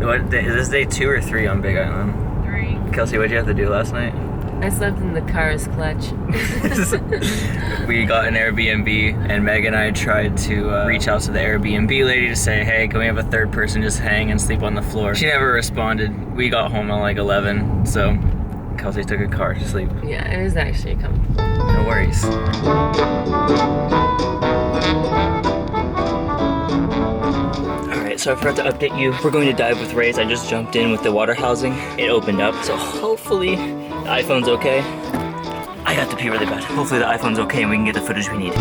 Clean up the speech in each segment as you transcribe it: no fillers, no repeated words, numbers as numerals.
What day, is this day 2 or 3 on Big Island? 3. Kelsey, what'd you have to do last night? I slept in the car's clutch. We got an Airbnb, and Meg and I tried to reach out to the Airbnb lady to say, hey, can we have a third person just hang and sleep on the floor? She never responded. We got home at like 11, so Kelsey took a car to sleep. Yeah, it was actually comfortable. No worries. Alright, so I forgot to update you. We're going to dive with Rays. I just jumped in with the water housing. It opened up, so hopefully the iPhone's okay. I got to pee really bad. Hopefully the iPhone's okay and we can get the footage we need.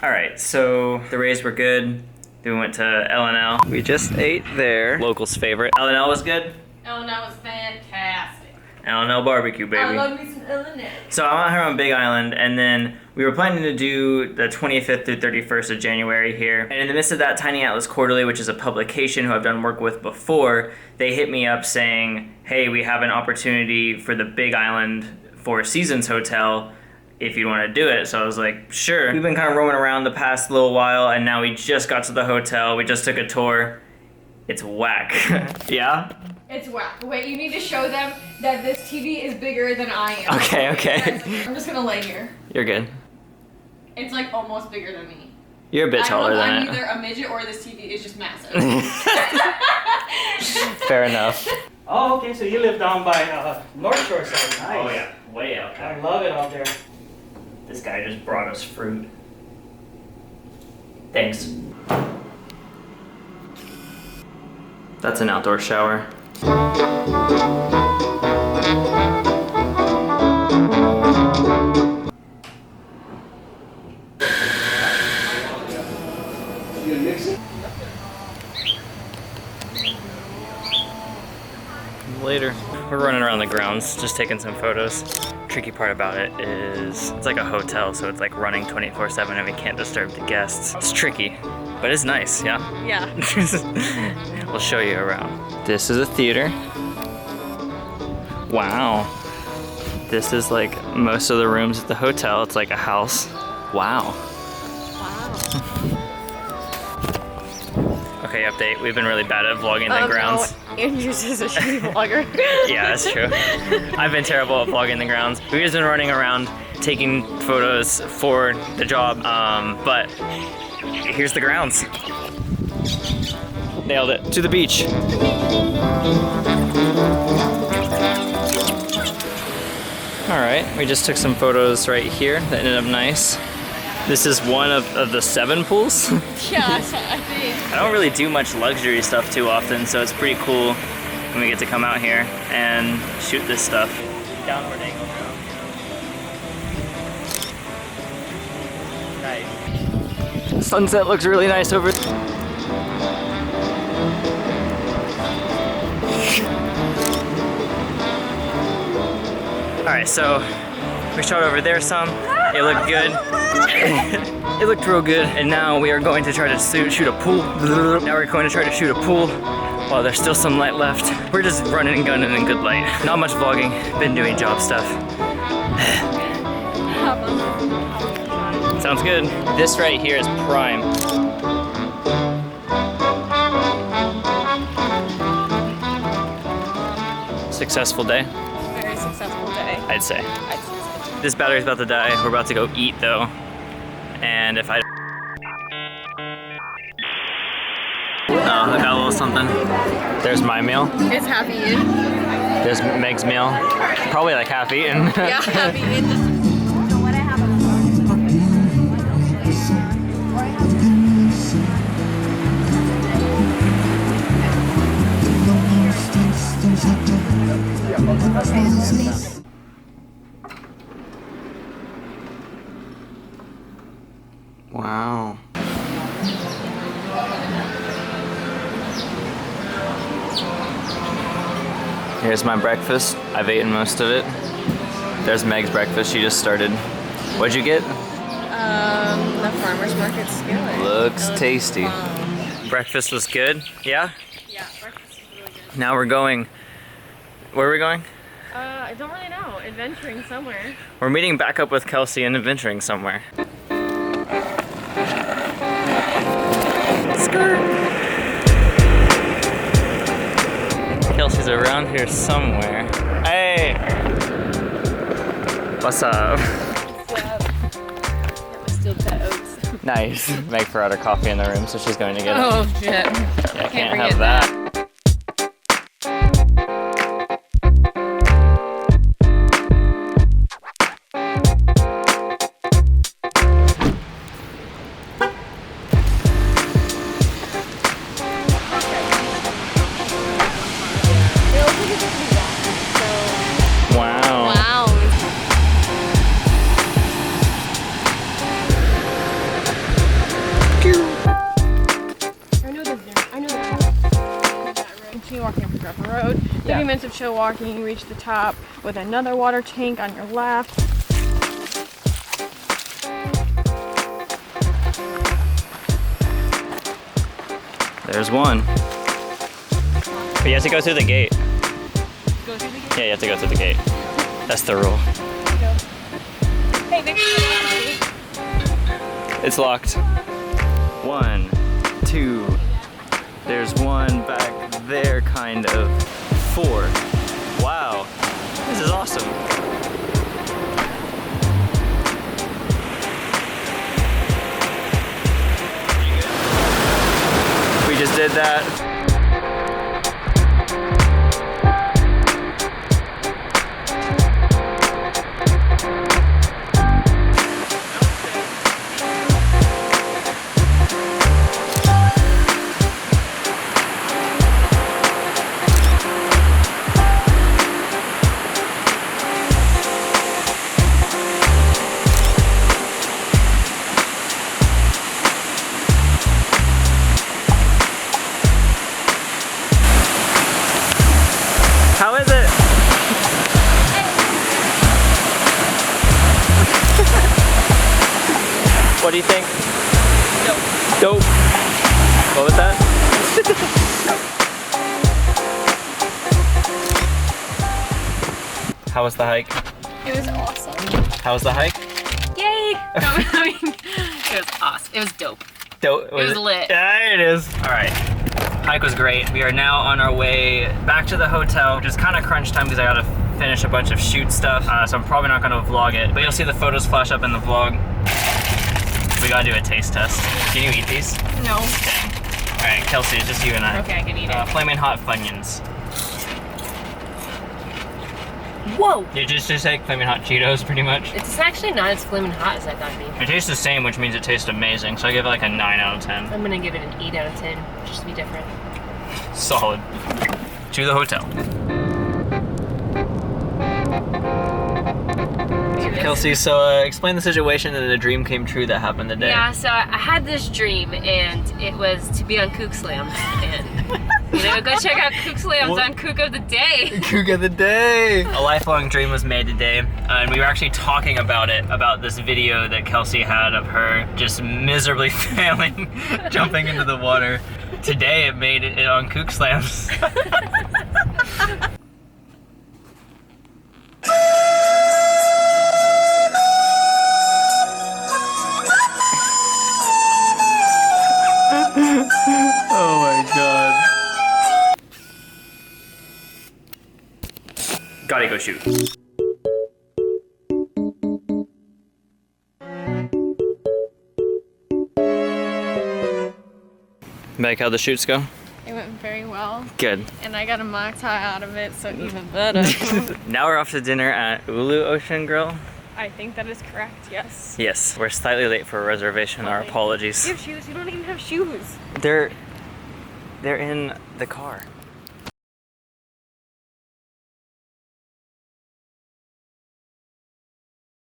Alright, so the Rays were good. Then we went to L&L. We just ate there. Locals' favorite. L&L was good? L&L was fantastic. L&L barbecue, baby. I love me some L&L. So I'm out here on Big Island, and then we were planning to do the 25th through 31st of January here. And in the midst of that, Tiny Atlas Quarterly, which is a publication who I've done work with before, they hit me up saying, hey, we have an opportunity for the Big Island Four Seasons Hotel if you want to do it. So I was like, sure. We've been kind of roaming around the past little while, and now we just got to the hotel. We just took a tour. It's whack. Yeah? It's whack. Wait, you need to show them that this TV is bigger than I am. Okay, okay. I'm just gonna lay here. You're good. It's like almost bigger than me. You're a bit taller than I'm it. either a midget or this TV is just massive. Fair enough. Oh, okay, so you live down by North Shore side. Nice. Oh yeah, way out I there. love it out there. This guy just brought us fruit. Thanks. That's an outdoor shower. Later. We're running around the grounds, just taking some photos. Tricky part about it is it's like a hotel, so it's like running 24/7 and we can't disturb the guests. It's tricky, but it's nice, yeah? Yeah. We'll show you around. This is a theater. Wow. This is like most of the rooms at the hotel. It's like a house. Wow. Okay, update. We've been really bad at vlogging the grounds. No. Andrew's is a shitty vlogger. Yeah, that's true. I've been terrible at vlogging the grounds. We've just been running around taking photos for the job, but here's the grounds. Nailed it. To the beach. All right, we just took some photos right here that ended up nice. This is one of the 7 pools. Yeah, I think. I don't really do much luxury stuff too often, so it's pretty cool when we get to come out here and shoot this stuff. Downward angle now. Nice. Sunset looks really nice over there. Alright, so we shot over there some. It looked good. It looked real good. And now we are going to try to shoot a pool. Now we're going to try to shoot a pool while there's still some light left. We're just running and gunning in good light. Not much vlogging. Been doing job stuff. Sounds good. This right here is prime. Successful day? Very successful day. I'd say. This battery's about to die. We're about to go eat though. And if I I got a little something. There's my meal. It's half eaten. There's Meg's meal. Probably like half eaten. Yeah, half eaten. Wow. Here's my breakfast. I've eaten most of it. There's Meg's breakfast. She just started. What'd you get? The farmer's market skillet. Looks tasty. Breakfast was good? Yeah? Yeah, breakfast is really good. Now we're going. Where are we going? I don't really know. Adventuring somewhere. We're meeting back up with Kelsey and adventuring somewhere. Kelsey's around here somewhere. Hey! What's up? Steel cut oats. Nice. Meg forgot her coffee in the room, so she's going to get it. Oh shit. Yeah, can't forget have that. Wow. Wow. I know that road. Continue walking up Grappa Road. 30 minutes of chill walking. You reach the top with another water tank on your left. There's one. But you have to go through the gate. Go through the gate. Yeah, you have to go through the gate. That's the rule. Go. Hey, next to the gate. It's locked. 1, 2. There's one back there, kind of. 4. Wow. This is awesome. We just did that. How is it? What do you think? Dope. What was that? How was the hike? It was awesome. How was the hike? Yay! I mean, it was awesome. It was dope. Dope. It was lit. Yeah, it is. All right. Hike was great. We are now on our way back to the hotel, which is kind of crunch time because I gotta finish a bunch of shoot stuff, so I'm probably not gonna vlog it, but you'll see the photos flash up in the vlog. We gotta do a taste test. Can you eat these? No. Dang. All right, Kelsey, it's just you and I. Okay, I can eat it. Flaming hot Funyuns. Whoa! You just take flaming hot Cheetos, pretty much. It's actually not as flaming hot as I thought it'd be. It tastes the same, which means it tastes amazing, so I give it like a 9 out of 10. I'm gonna give it an 8 out of 10, just to be different. Solid. To the hotel. Kelsey, so explain the situation that a dream came true that happened today. Yeah, so I had this dream, and it was to be on Kook Slams, and go check out Kook Slams on Kook of the Day. Kook of the Day! A lifelong dream was made today, and we were actually talking about it, about this video that Kelsey had of her just miserably failing, jumping into the water. Today it made it on Kook Slams. Oh my god. Gotta go shoot. Meg, how'd the shoots go? It went very well. Good. And I got a Mai Tai out of it, so even better. Now we're off to dinner at Ulu Ocean Grill. I think that is correct, yes. Yes, we're slightly late for a reservation. Our apologies. You have shoes? You don't even have shoes. They're in the car.